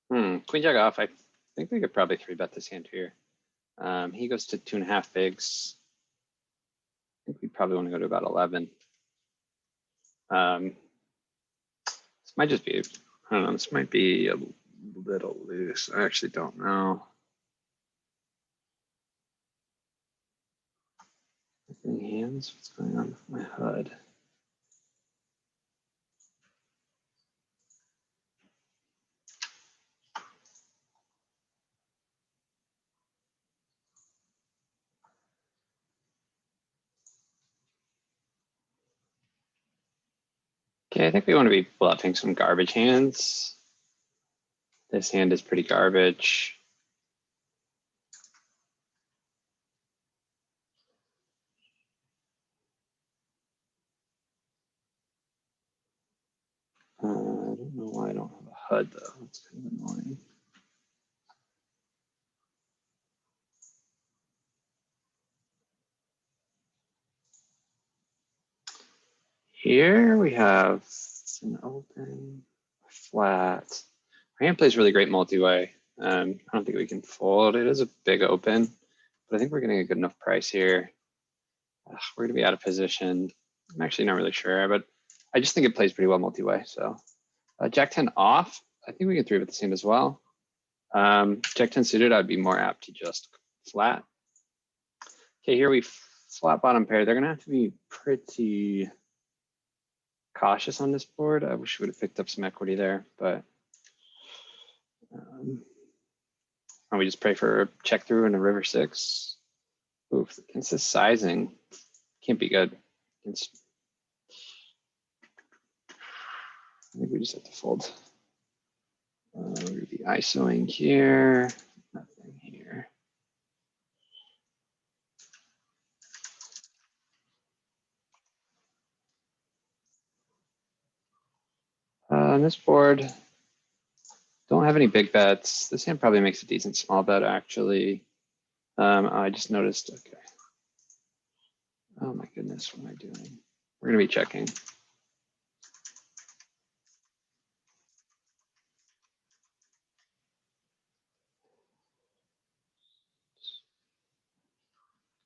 Queen jack off. I think we could probably three bet this hand here. He goes to 2.5 bigs. I think we probably want to go to about 11. This might just be, I don't know, this might be a little loose. I actually don't know. Any hands? What's going on with my HUD? Okay, I think we want to be bluffing some garbage hands. This hand is pretty garbage. I don't know why I don't have a HUD though. That's kind of annoying. Here we have an open, flat. Our hand plays really great multi-way. I don't think we can fold. It is a big open, but I think we're getting a good enough price here. We're gonna be out of position. I'm actually not really sure, but I just think it plays pretty well multi-way. So Jack 10 off. I think we can three bet the hand as well. Jack 10 suited, I'd be more apt to just flat. Okay, here we flat bottom pair. They're gonna have to be pretty cautious on this board. I wish we would have picked up some equity there, but we just pray for a check through and a river 6. Oof, against this sizing, can't be good. I think we just have to fold. We're gonna be ISOing here, nothing here. On this board, don't have any big bets. This hand probably makes a decent small bet, actually. I just noticed, okay. Oh my goodness, what am I doing? We're gonna be checking.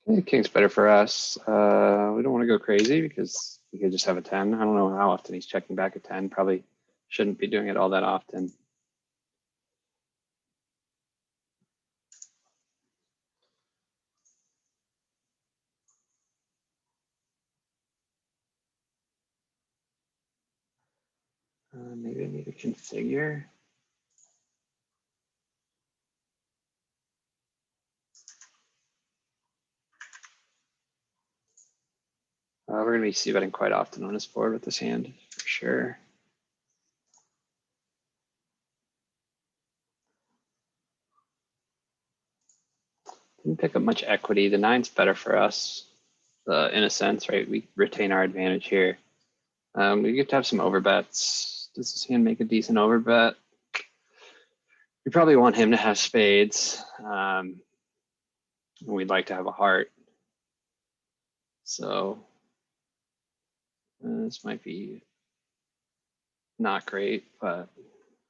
Okay, king's better for us. We don't want to go crazy because we could just have a 10. I don't know how often he's checking back a 10. Probably shouldn't be doing it all that often. Maybe I need to configure. We're going to be c-betting quite often on this board with this hand, for sure. Didn't pick up much equity. The 9's better for us, in a sense, right? We retain our advantage here. We get to have some overbets. Does this hand make a decent overbet? We probably want him to have spades. We'd like to have a heart. So this might be not great, but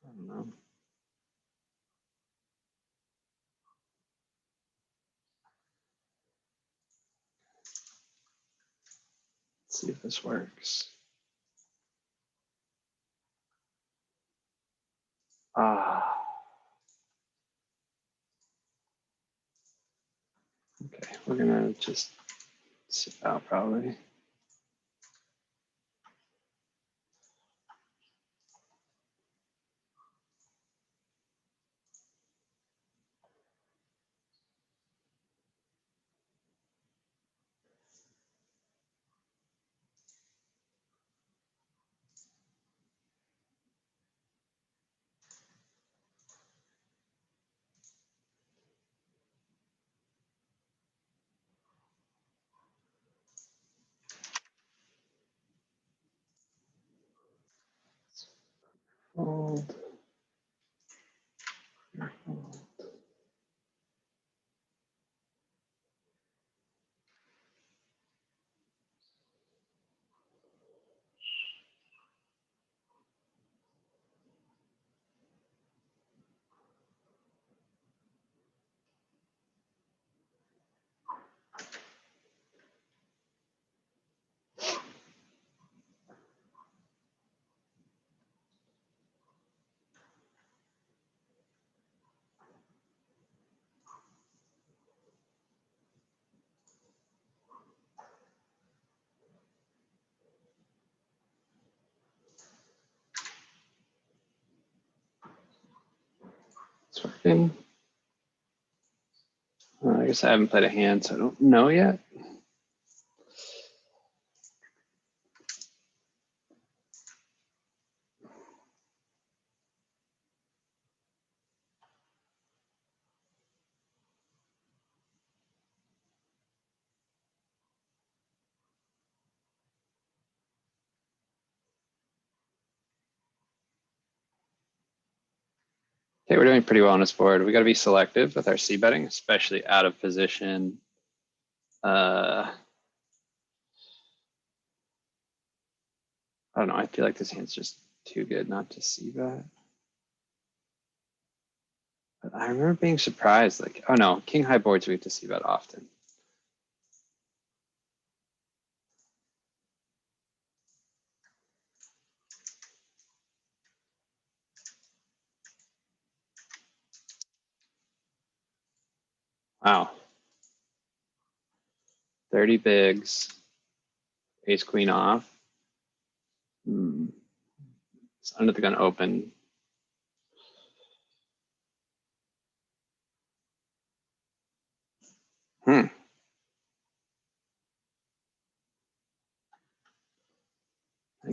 I don't know. Let's see if this works. Okay, we're gonna just sit out probably. Fold. Fold. open. I guess I haven't played a hand, so I don't know yet. Okay, we're doing pretty well on this board. We got to be selective with our C betting, especially out of position. I don't know. I feel like this hand's just too good not to C bet. But I remember being surprised, like, oh no, king high boards we have to C bet often. Wow. 30 bigs, ace queen off. It's under the gun open. I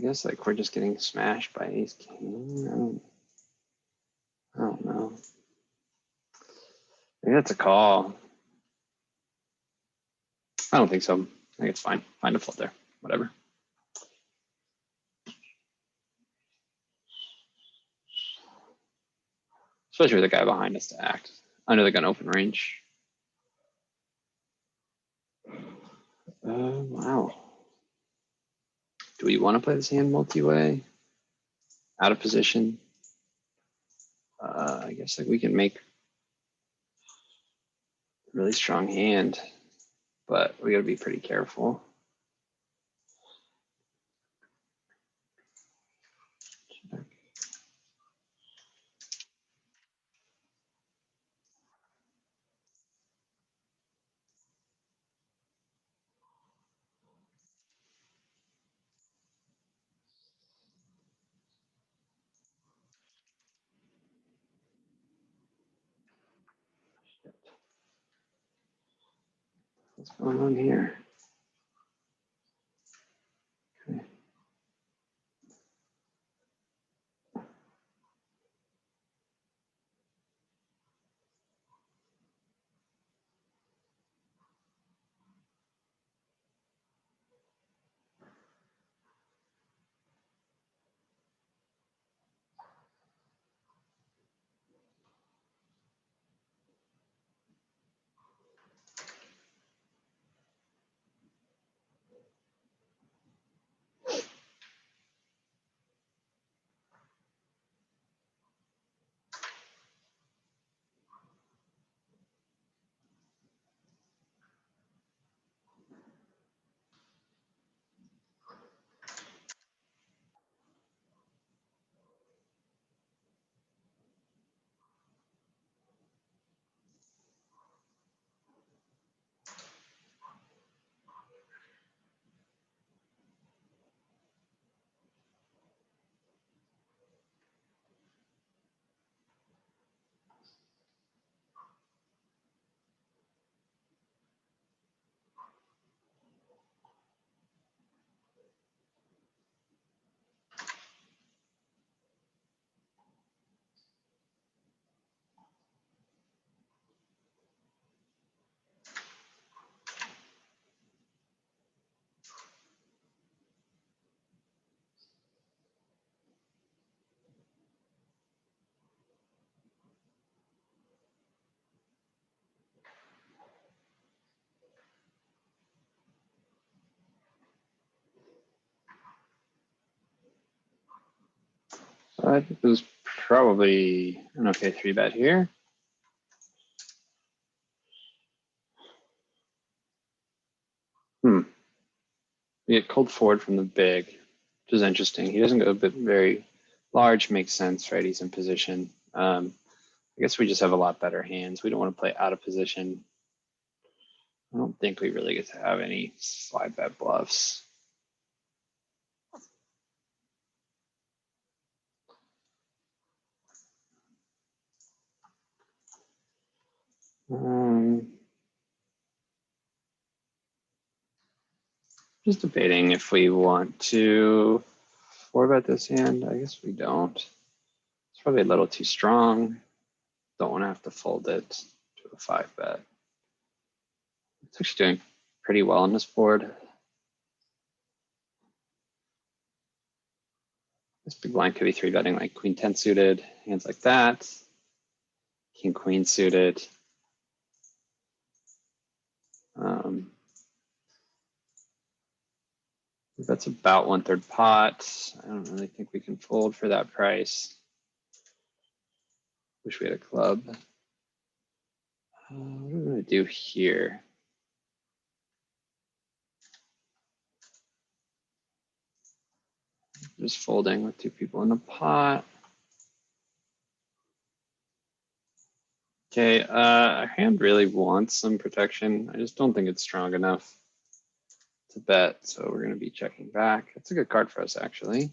guess like we're just getting smashed by ace king. I don't know. Maybe that's a call. I don't think so. I think it's fine. Fine to flip there. Whatever. Especially with the guy behind us to act under the gun open range. Wow. Do we want to play this hand multi-way? Out of position? I guess like we can make a really strong hand, but we gotta be pretty careful. What's going on here? Okay. I think it was probably an okay 3-bet here. We get called forward from the big, which is interesting. He doesn't go a bit very large, makes sense, right? He's in position. I guess we just have a lot better hands. We don't want to play out of position. I don't think we really get to have any slide bet bluffs. Just debating if we want to four bet this hand. I guess we don't. It's probably a little too strong. Don't want to have to fold it to a five bet. It's actually doing pretty well on this board. This big blind could be three betting like queen 10 suited, hands like that, king queen suited. That's about 1/3 pot. I don't really think we can fold for that price. Wish we had a club. What are we gonna do here? Just folding with two people in the pot. Okay, our hand really wants some protection. I just don't think it's strong enough to bet, so we're gonna be checking back. It's a good card for us, actually.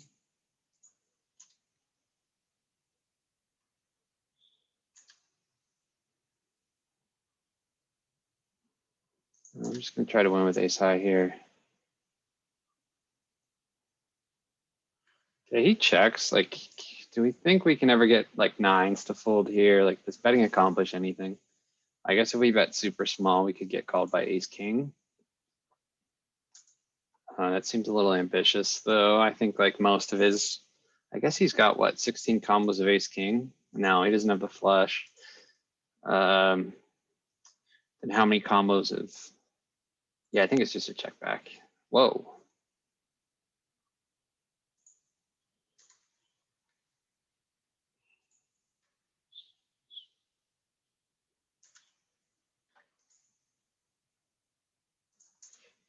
I'm just gonna try to win with ace high here. Okay, he checks. Like, do we think we can ever get like nines to fold here? Like, does betting accomplish anything? I guess if we bet super small, we could get called by ace king. That seems a little ambitious, though. I think like most of his, I guess he's got what, 16 combos of ace king? No, he doesn't have the flush. And how many combos of? Yeah, I think it's just a check back. Whoa.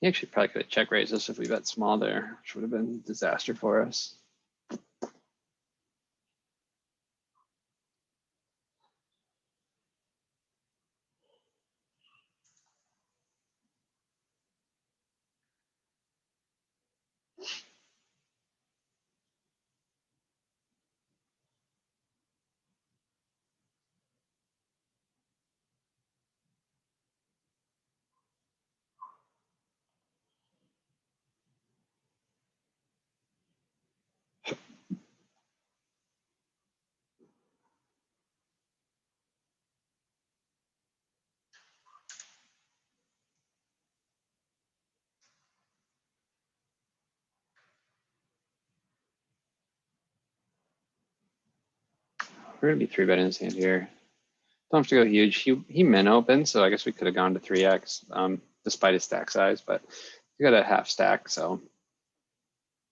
He actually probably could have check raised us if we bet small there, which would have been a disaster for us. We're gonna be three betting his hand here. Don't have to go huge. He min opened, so I guess we could have gone to 3x despite his stack size, but he got a half stack, so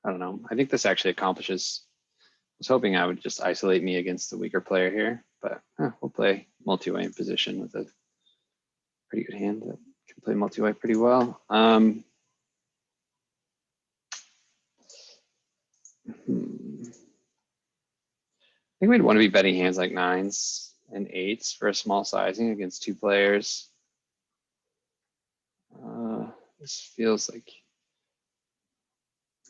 I don't know. I think this actually accomplishes. I was hoping I would just isolate me against the weaker player here, but we'll play multi-way in position with a pretty good hand that can play multi-way pretty well. I think we'd want to be betting hands like nines and eights for a small sizing against two players. This feels like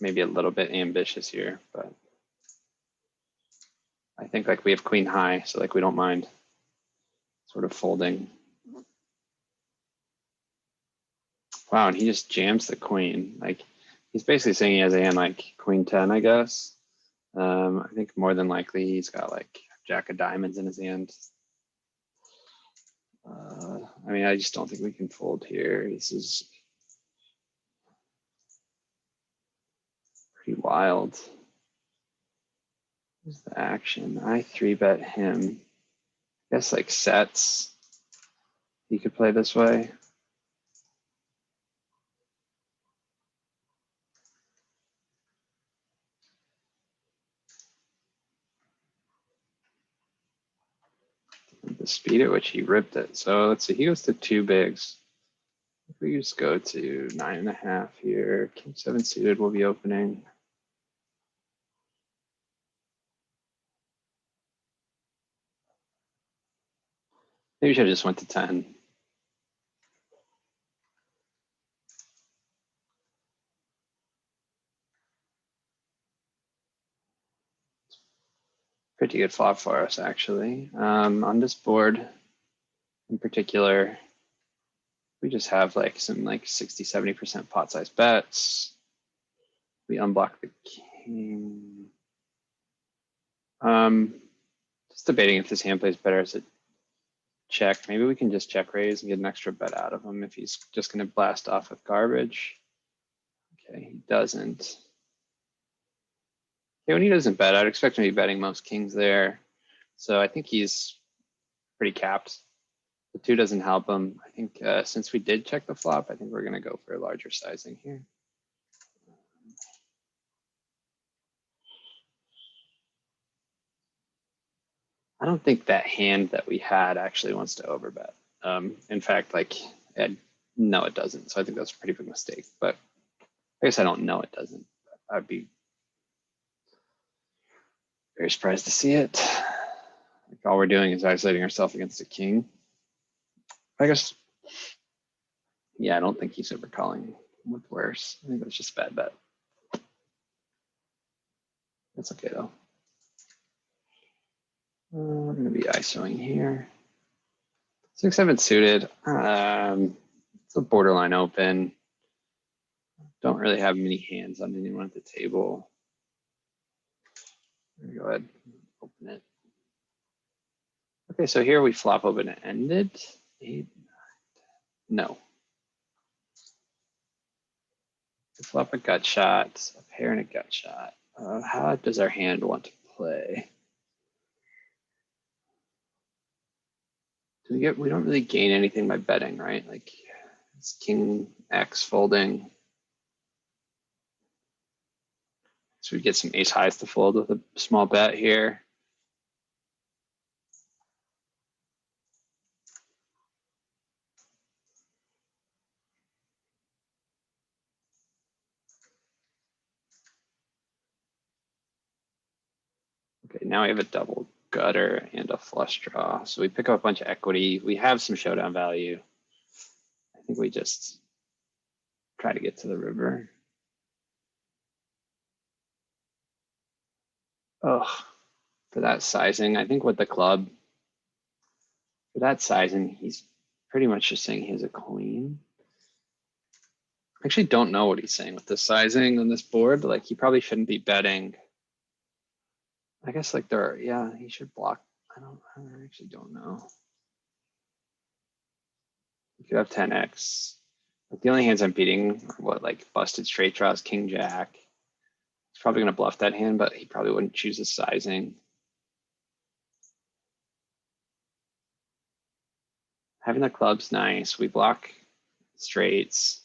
maybe a little bit ambitious here, but I think like we have queen high, so like we don't mind sort of folding. Wow, and he just jams the queen. Like he's basically saying he has a hand like queen 10, I guess. I think more than likely he's got like jack of diamonds in his hand. I mean, I just don't think we can fold here. This is pretty wild. What's the action? I three bet him. I guess like sets. He could play this way. The speed at which he ripped it. So let's see, he goes to two bigs. If we just go to 9.5 here, king 7 suited will be opening. Maybe we should have just went to 10. Pretty good flop for us, actually. On this board, In particular, we just have like some like 60, 70% pot size bets. We unblock the king. Just debating if this hand plays better as a check. Maybe we can just check raise and get an extra bet out of him if he's just going to blast off with garbage. Okay, he doesn't. Okay, when he doesn't bet, I'd expect him to be betting most kings there. So I think he's pretty capped. The 2 doesn't help him. I think since we did check the flop, I think we're going to go for a larger sizing here. I don't think that hand that we had actually wants to overbet. In fact, like, no, it doesn't. So I think that's a pretty big mistake. But I guess I don't know it doesn't. I'd be very surprised to see it. Like, all we're doing is isolating ourselves against a king. I guess, yeah, I don't think he's overcalling with worse. I think that's just a bad bet. That's okay though. We're going to be ISOing here. 6-7 suited. It's a borderline open. Don't really have many hands on anyone at the table. Go ahead, open it. Okay, so here we flop open and ended. 8, 9, no. We flop a gut shot, a pair and a gut shot. How does our hand want to play? We don't really gain anything by betting, right? Like it's king X folding. So we get some ace highs to fold with a small bet here. Okay, now we have a double gutter and a flush draw. So we pick up a bunch of equity. We have some showdown value. I think we just try to get to the river. Oh, for that sizing, I think with the club, for that sizing, he's pretty much just saying he has a queen. I actually don't know what he's saying with the sizing on this board. Like he probably shouldn't be betting. I guess like yeah, he should block. I actually don't know. You could have 10x. Like the only hands I'm beating are what, like busted straight draws, king jack. He's probably gonna bluff that hand, but he probably wouldn't choose the sizing. Having the club's nice. We block straights.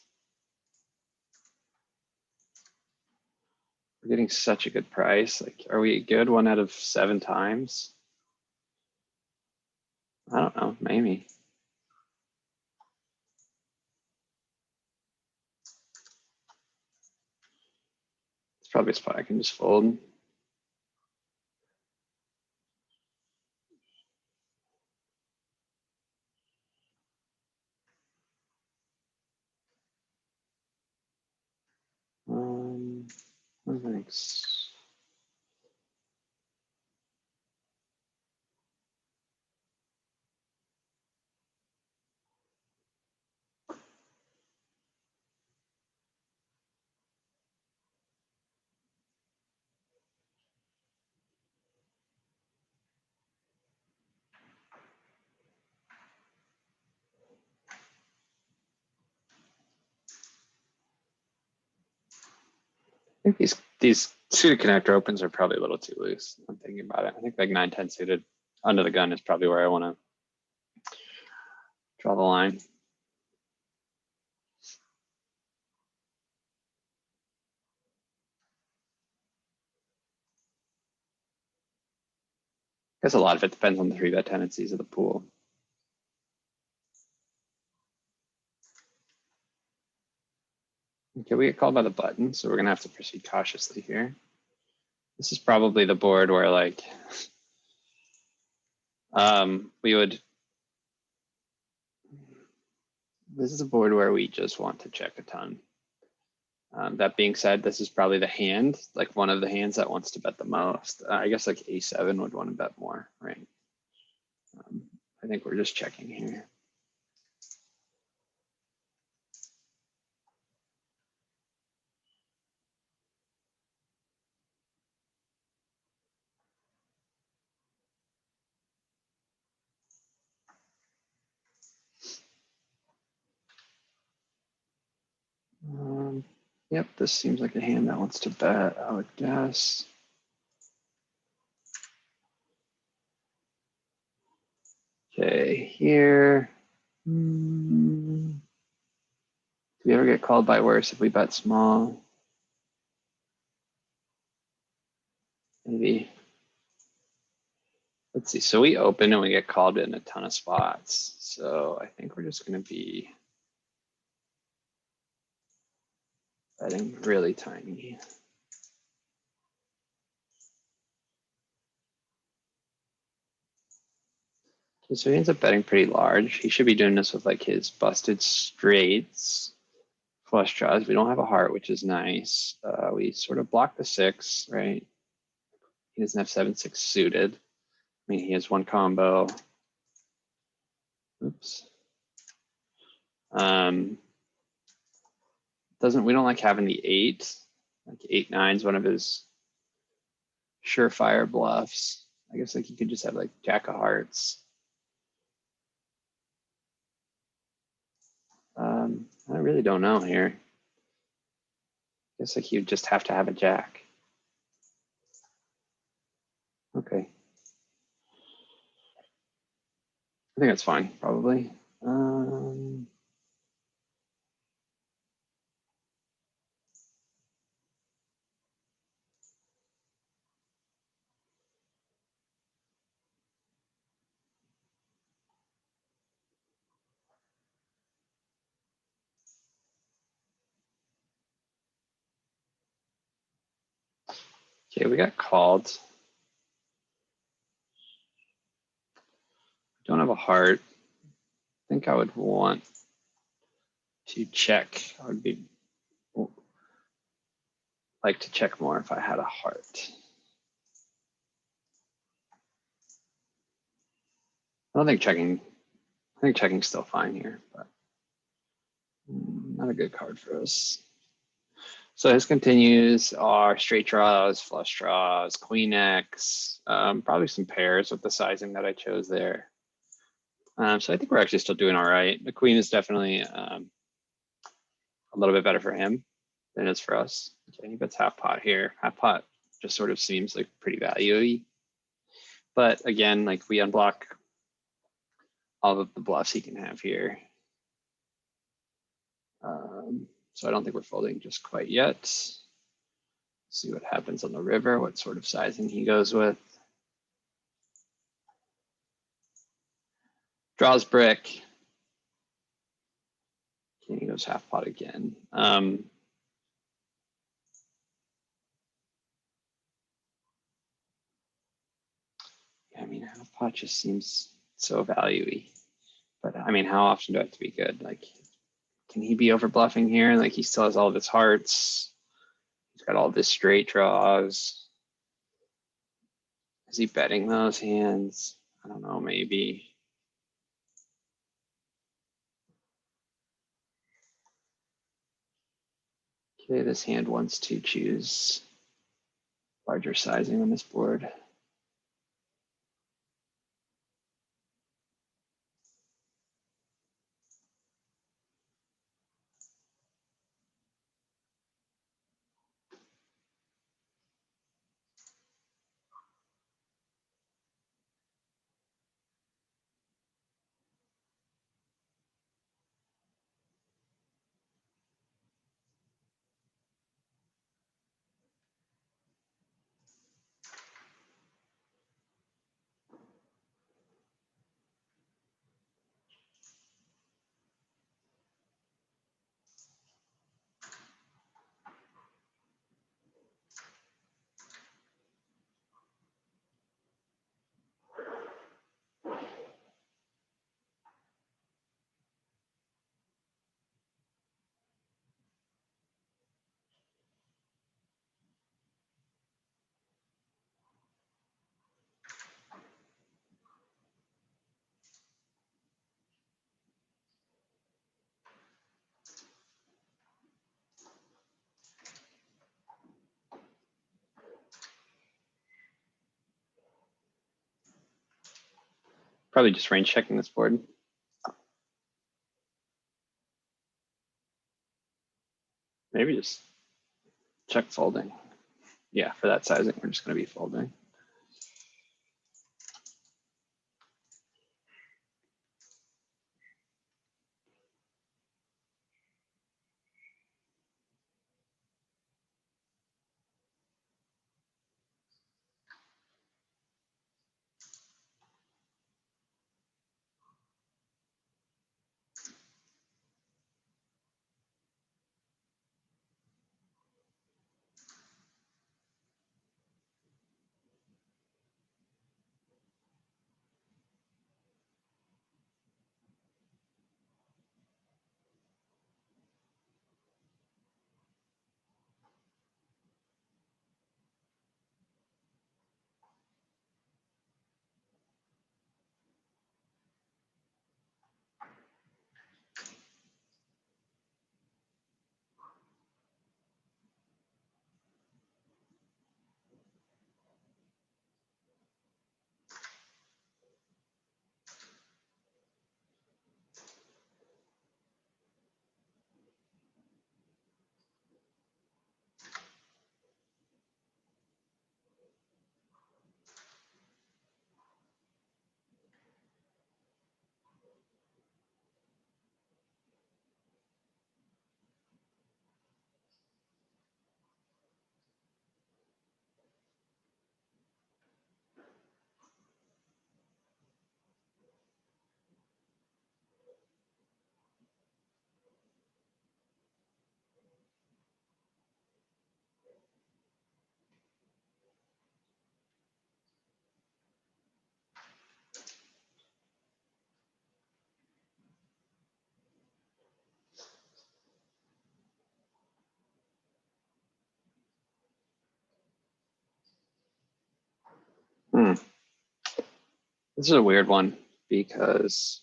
We're getting such a good price. Like, are we good 1 out of 7 times? I don't know, maybe. It's probably a spot I can just fold. Thanks. I think these suited connector opens are probably a little too loose. I'm thinking about it. I think like 9-10 suited under the gun is probably where I want to draw the line. I guess a lot of it depends on the 3-bet tendencies of the pool. Okay, we get called by the button, so we're gonna have to proceed cautiously here. This is probably the board where like we would. This is a board where we just want to check a ton. That being said, this is probably the hand, like one of the hands that wants to bet the most. I guess like A7 would want to bet more, right? I think we're just checking here. Yep, this seems like a hand that wants to bet, I would guess. Okay, here. Do we ever get called by worse if we bet small? Maybe. Let's see. So we open and we get called in a ton of spots. So I think we're just going to be betting really tiny. Okay, so he ends up betting pretty large. He should be doing this with like his busted straights, flush draws. We don't have a heart, which is nice. We sort of block the 6, right? He doesn't have 7-6 suited. I mean, he has one combo. Oops. We don't like having the 8. Like 8-9 is one of his surefire bluffs. I guess like you could just have like Jack of Hearts. I really don't know here. I guess like you just have to have a Jack. Okay. I think that's fine, probably. Okay, we got called. Don't have a heart. I think I would want to check. I would be like to check more if I had a heart. I think checking's still fine here, but not a good card for us. So his continues are straight draws, flush draws, queen X, probably some pairs with the sizing that I chose there. So I think we're actually still doing all right. The queen is definitely a little bit better for him than it is for us. Okay, he bets half pot here. Half pot just sort of seems like pretty value-y. But again, like we unblock all of the bluffs he can have here. So I don't think we're folding just quite yet. See what happens on the river, what sort of sizing he goes with. Draws brick. Okay, he goes half pot again. I mean, half pot just seems so value-y. But I mean, how often do I have to be good? Like, can he be over bluffing here? Like, he still has all of his hearts. He's got all of his straight draws. Is he betting those hands? I don't know, maybe. Okay, this hand wants to choose larger sizing on this board. Probably just range checking this board. Maybe just check folding. Yeah, for that sizing, we're just going to be folding. This is a weird one because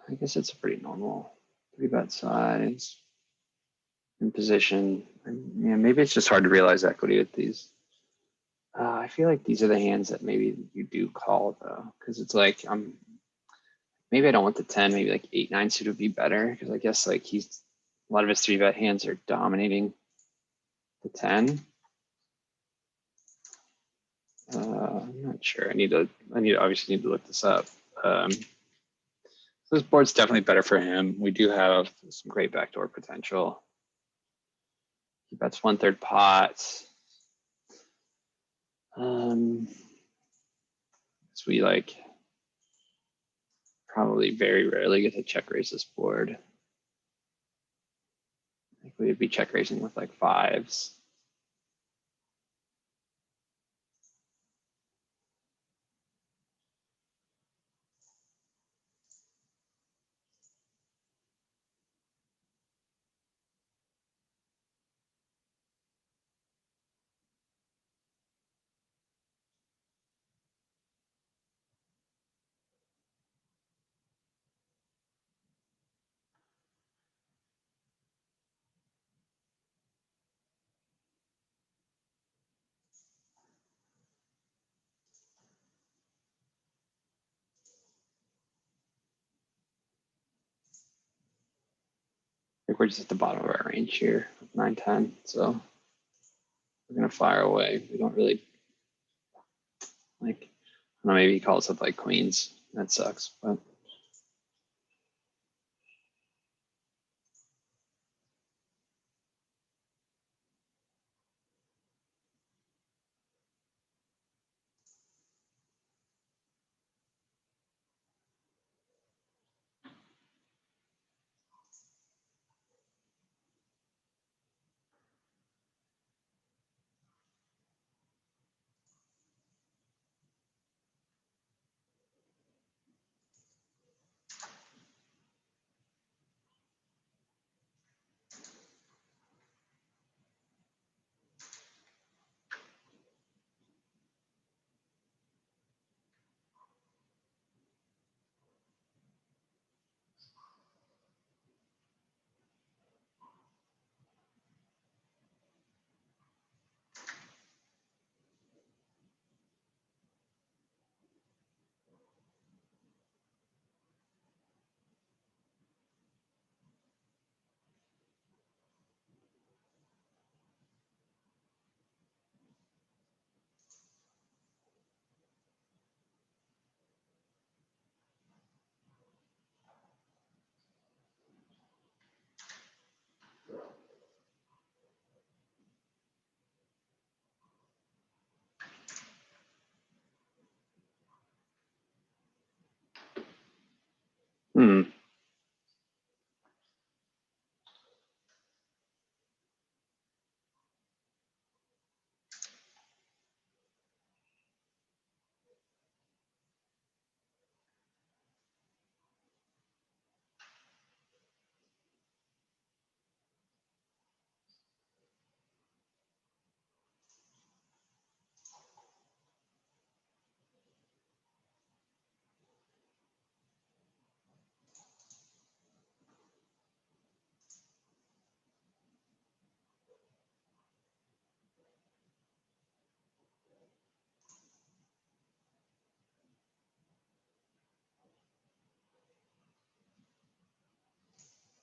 I guess it's a pretty normal 3-bet size in position. And, yeah, maybe it's just hard to realize equity with these. I feel like these are the hands that maybe you do call though, because it's like maybe I don't want the 10, maybe like 8-9 suit would be better because I guess like a lot of his 3-bet hands are dominating the 10. I'm not sure. Obviously need to look this up. So this board's definitely better for him. We do have some great backdoor potential. He bets 1/3 pot. So we like probably very rarely get to check raise this board. I think we would be check raising with like 5s. I think we're just at the bottom of our range here, 9-10. So we're gonna fire away. We don't really like. I don't know, maybe he calls up like queens. That sucks, but.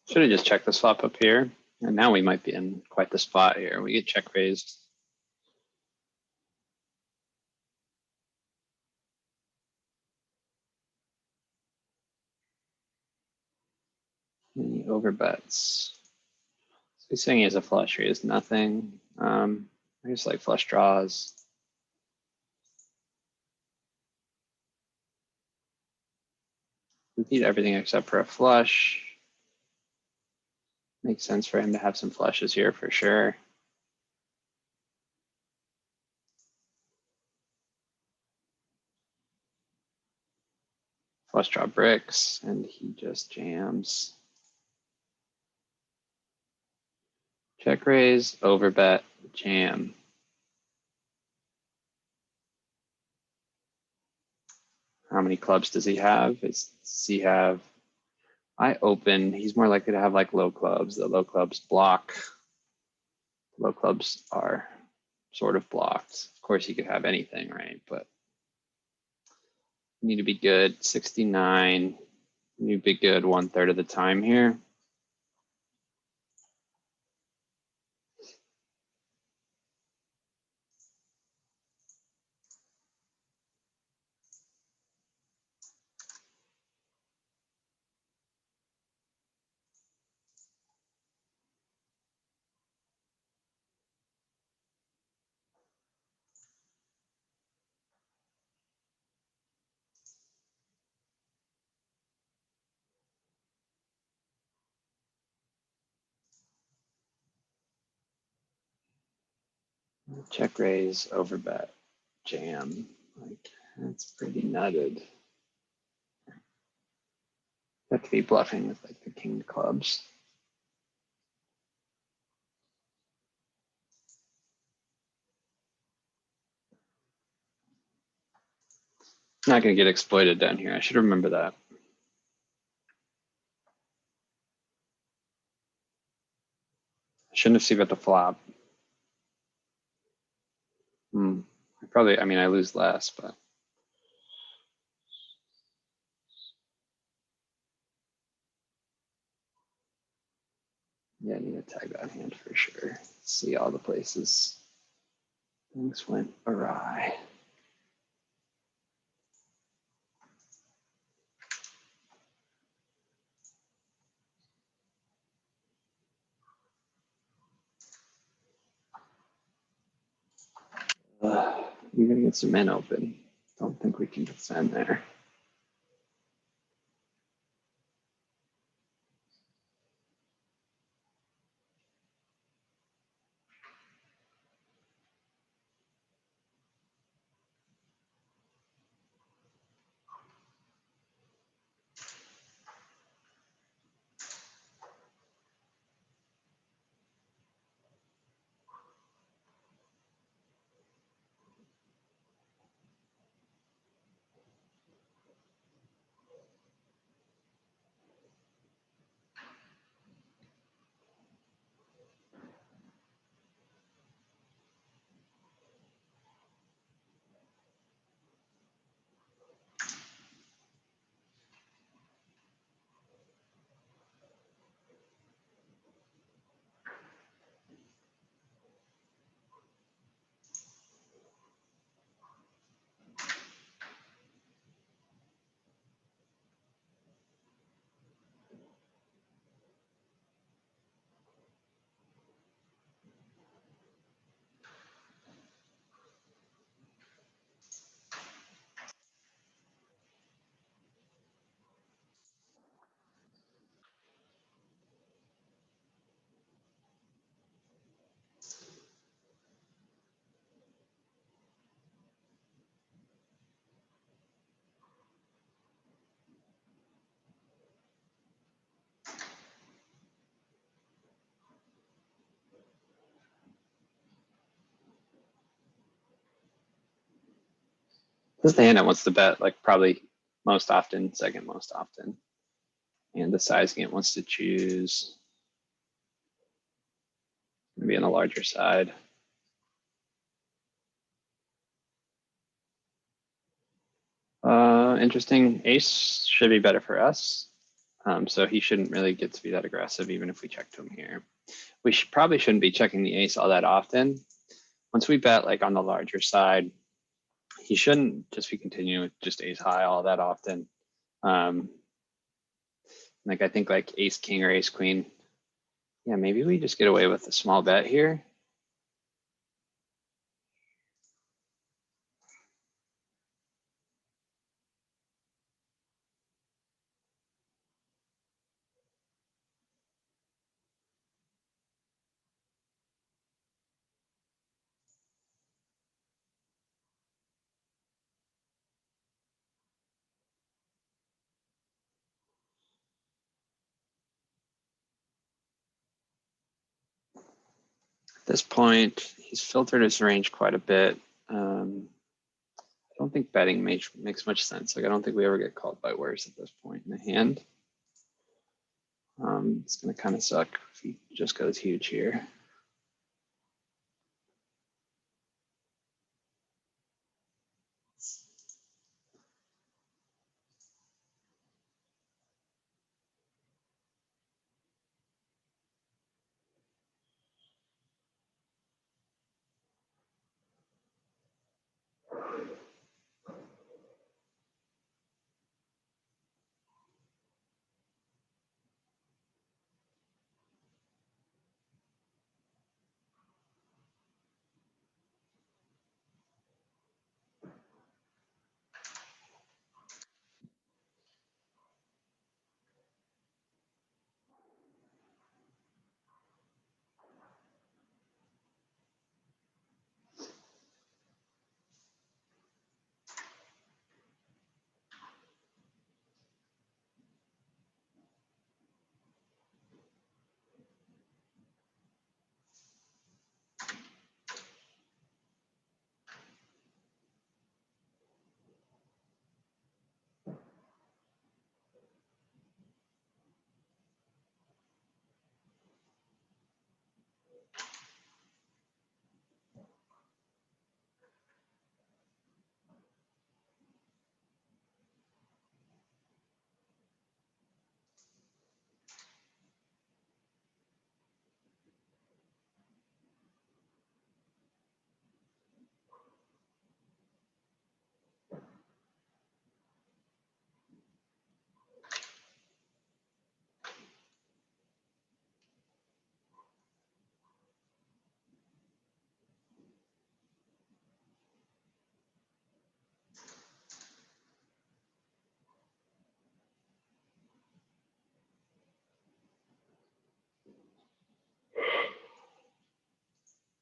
Should have just checked this flop up here. And now we might be in quite the spot here. We get check raised. And he overbets. So he's saying he has a flush, he has nothing. I just like flush draws. We beat everything except for a flush. Makes sense for him to have some flushes here for sure. Flush draw bricks, and he just jams. Check raise, overbet, jam. How many clubs does he have? Does he have, I open, he's more likely to have like low clubs. The low clubs block. Low clubs are sort of blocked. Of course, he could have anything, right? But you need to be good. 69, you need to be good 1/3 of the time here. Check raise, overbet, jam. Like, that's pretty nutted. Have to be bluffing with like the king of clubs. Not gonna get exploited down here. I should remember that. I shouldn't have seen bet the flop. I mean, I lose less, but. Yeah, I need to tag that hand for sure. See all the places things went awry. You're gonna get some men open. Don't think we can defend there. This is the hand that wants to bet, like probably most often, second most often. And the sizing it wants to choose. Maybe on the larger side. Interesting. Ace should be better for us. So he shouldn't really get to be that aggressive even if we check to him here. We probably shouldn't be checking the ace all that often. Once we bet like on the larger side, he shouldn't just be continuing with just ace high all that often. Like I think like ace king or ace queen. Yeah, maybe we just get away with a small bet here. At this point, he's filtered his range quite a bit. I don't think betting makes much sense. Like I don't think we ever get called by worse at this point in the hand. It's gonna kind of suck if he just goes huge here.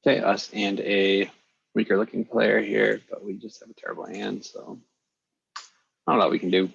Okay, us and a weaker looking player here, but we just have a terrible hand, so I don't know what we can do.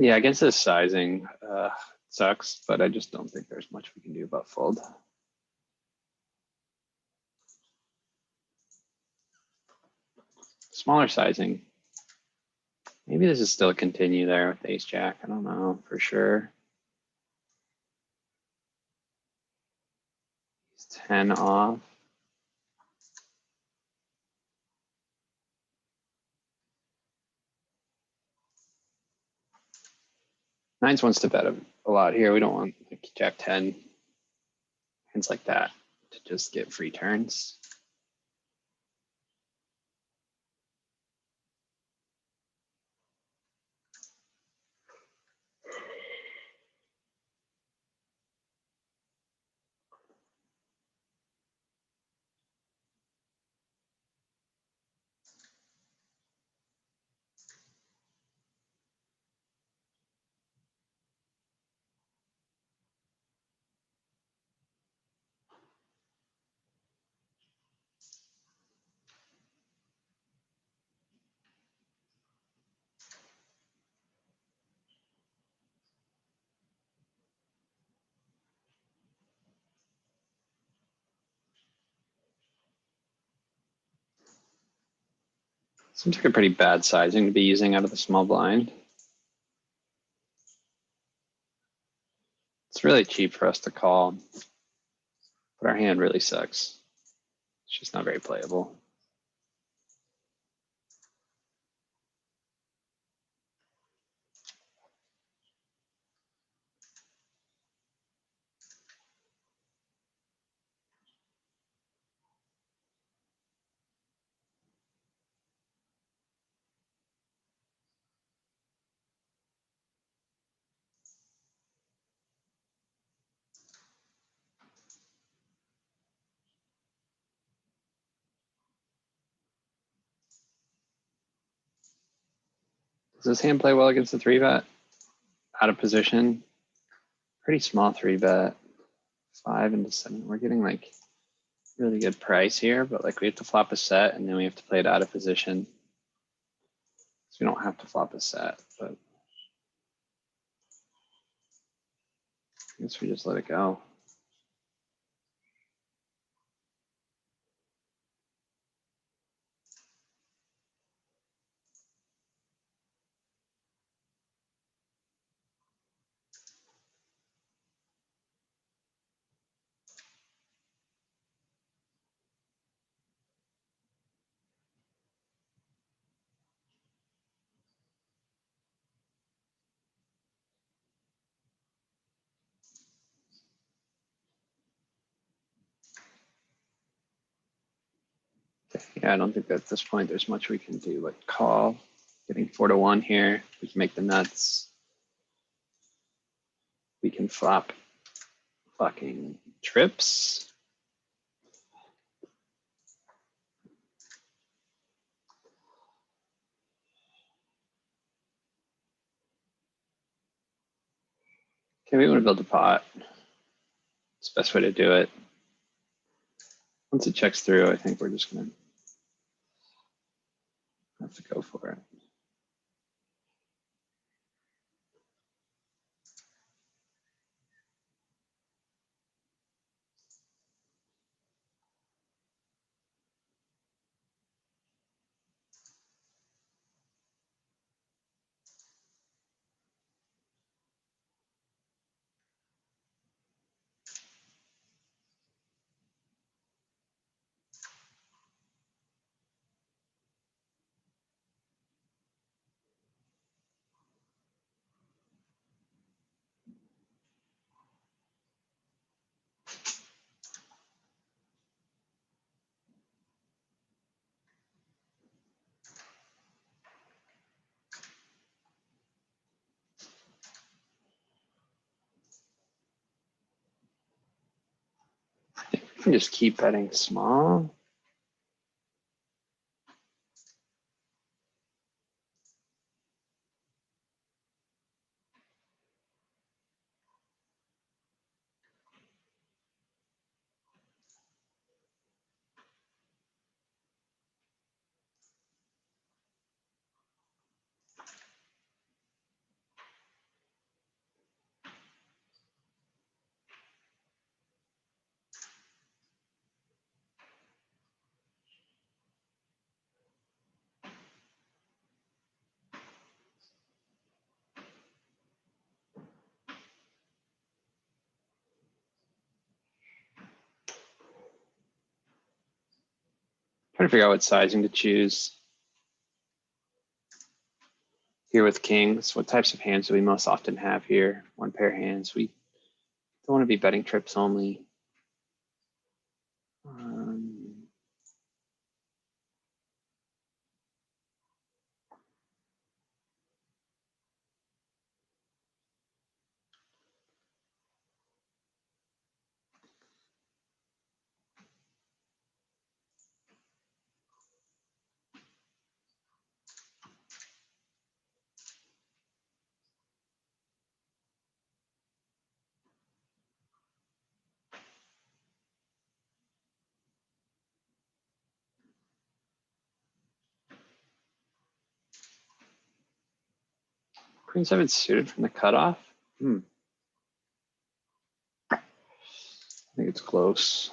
Yeah, against this sizing sucks, but I just don't think there's much we can do about fold. Smaller sizing. Maybe this is still a continue there with ace jack. I don't know for sure. He's 10 off. Nines wants to bet a lot here. We don't want like Jack 10, hands like that to just get free turns. Seems like a pretty bad sizing to be using out of the small blind. It's really cheap for us to call, but our hand really sucks. It's just not very playable. Does this hand play well against the 3-bet? Out of position. Pretty small 3-bet. 5 into 7. We're getting like really good price here, but like we have to flop a set and then we have to play it out of position. So we don't have to flop a set, but I guess we just let it go. Yeah, I don't think that at this point there's much we can do, like call. Getting 4-1 here. We can make the nuts. We can flop fucking trips. Okay, we want to build a pot. It's the best way to do it. Once it checks through, I think we're just gonna have to go for it. I think we can just keep betting small. Trying to figure out what sizing to choose. here with kings. What types of hands do we most often have here? One pair hands. We don't want to be betting trips only. Queen seven suited from the cutoff. I think it's close.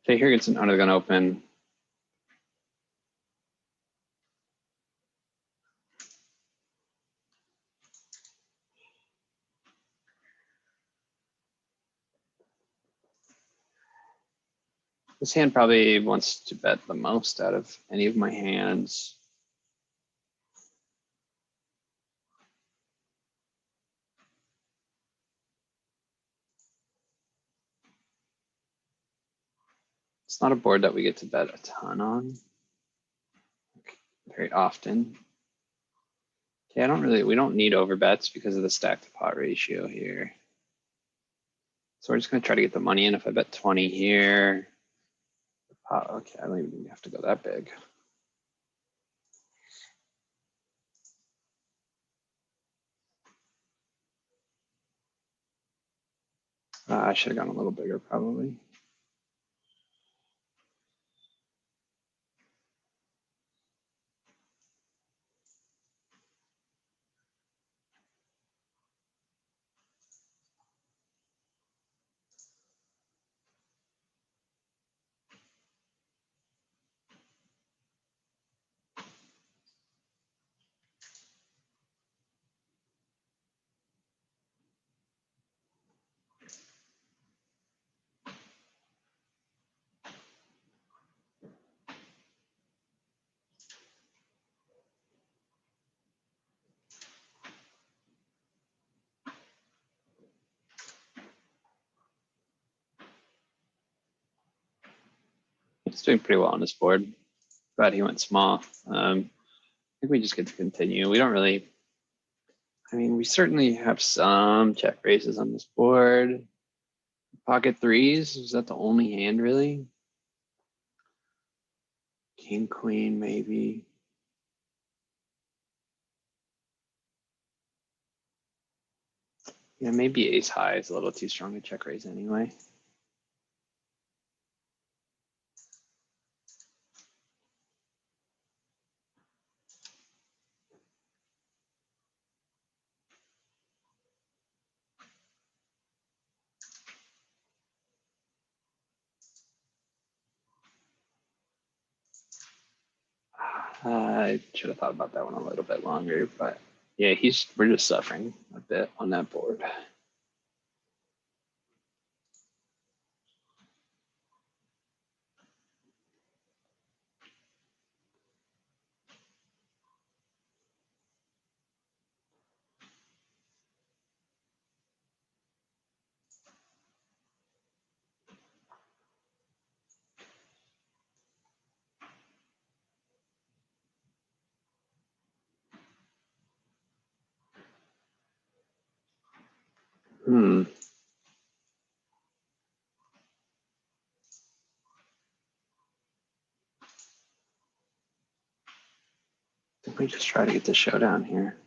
Okay, here gets an under the gun open. This hand probably wants to bet the most out of any of my hands. It's not a board that we get to bet a ton on very often. Okay, we don't need overbets because of the stack to pot ratio here. So we're just gonna try to get the money in. If I bet 20 here, okay, I don't even have to go that big. I should have gone a little bigger probably. He's doing pretty well on this board. Glad he went small. I think we just get to continue. We don't really, we certainly have some check raises on this board. Pocket threes, is that the only hand really? King, queen, maybe. Yeah, maybe ace high is a little too strong to check raise anyway. I should have thought about that one a little bit longer, but yeah, we're just suffering a bit on that board. I think we just try to get the showdown here.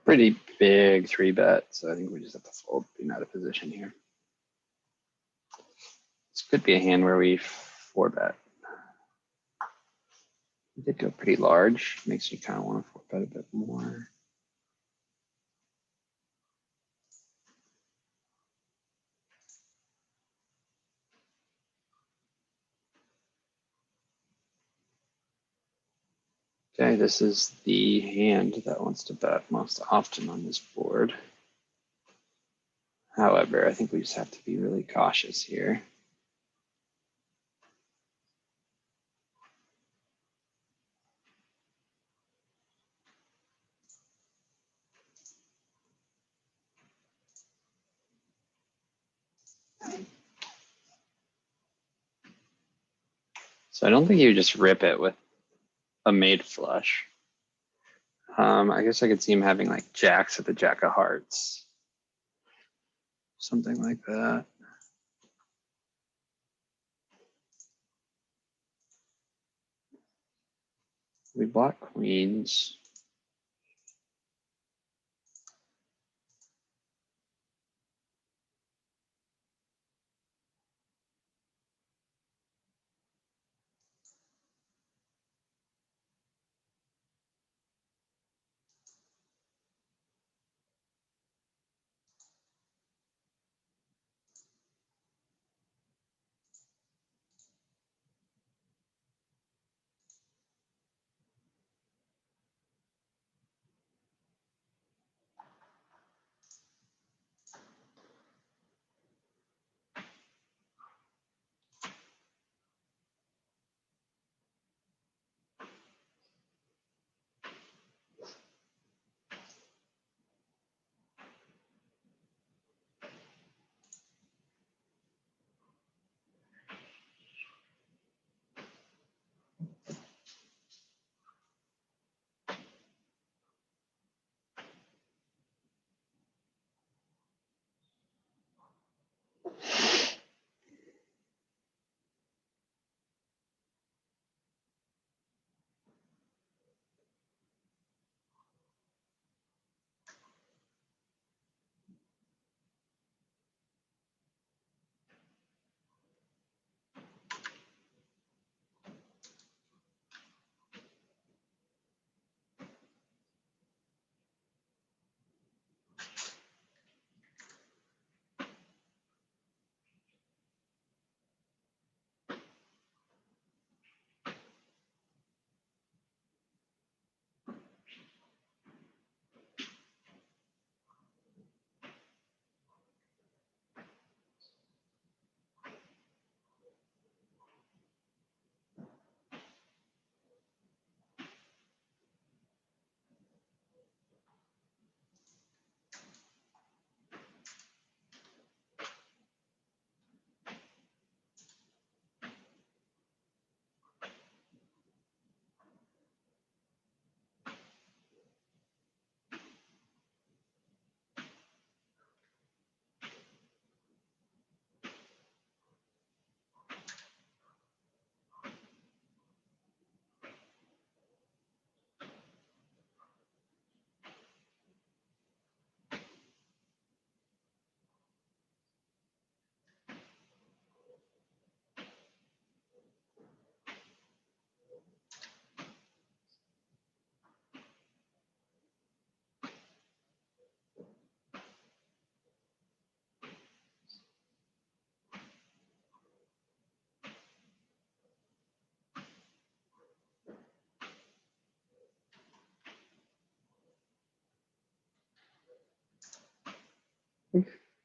Pretty big 3-bet, so I think we just have to fold, being out of position here. This could be a hand where we 4-bet. We did go pretty large, makes you kind of want to 4-bet a bit more. Okay, this is the hand that wants to bet most often on this board. However, I think we just have to be really cautious here. So I don't think you just rip it with a made flush. I guess I could see him having like jacks at the jack of hearts. Something like that. We block queens.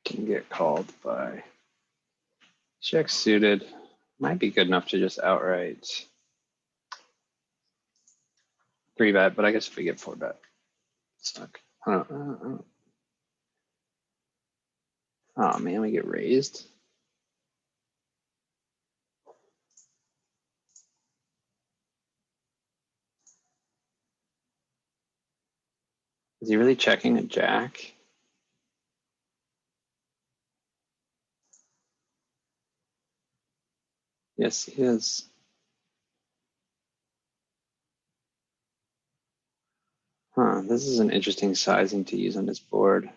Can get called by check suited. Might be good enough to just outright 3-bet, but I guess if we get 4-bet, suck. Oh man, we get raised. Is he really checking a jack? Yes, he is. Huh, this is an interesting sizing to use on this board.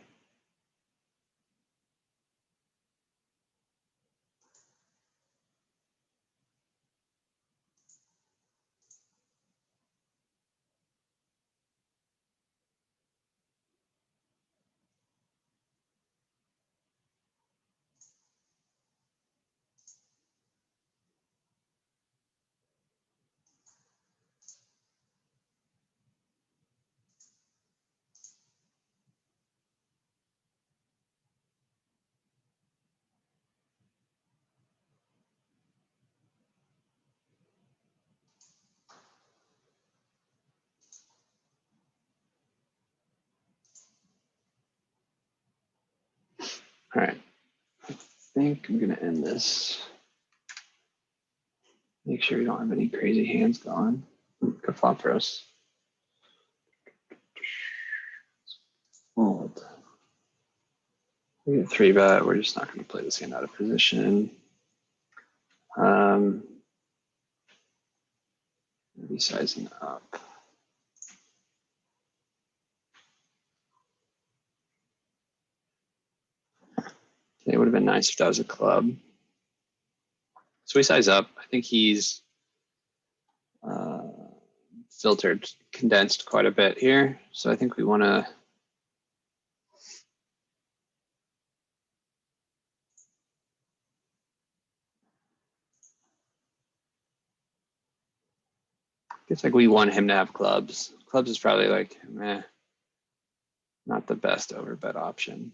All right, I think I'm gonna end this. Make sure you don't have any crazy hands going. Good flop for us. Fold. We get 3-bet. We're just not going to play this hand out of position. Maybe sizing up. It would have been nice if that was a club. So we size up. I think he's filtered, condensed quite a bit here. So I think we want to it's like we want him to have clubs. Clubs is probably like, not the best overbet option.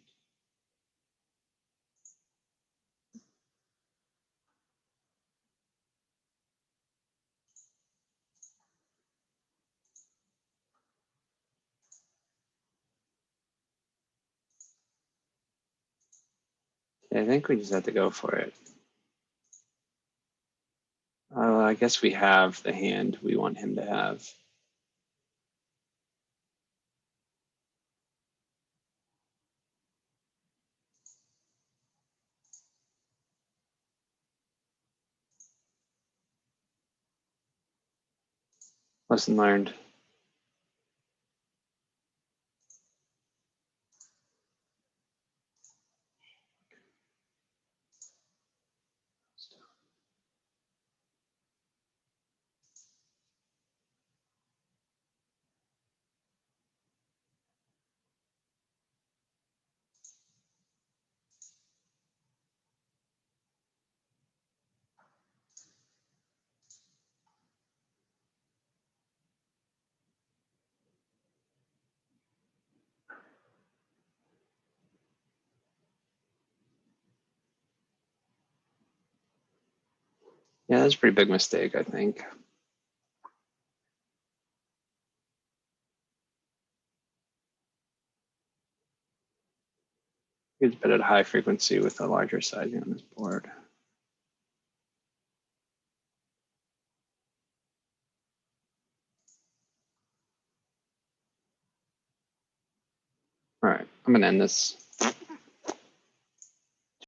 Yeah, I think we just have to go for it. I guess we have the hand we want him to have. Lesson learned. Yeah, that's a pretty big mistake, I think. It's bet at high frequency with a larger sizing on this board. All right, I'm gonna end this.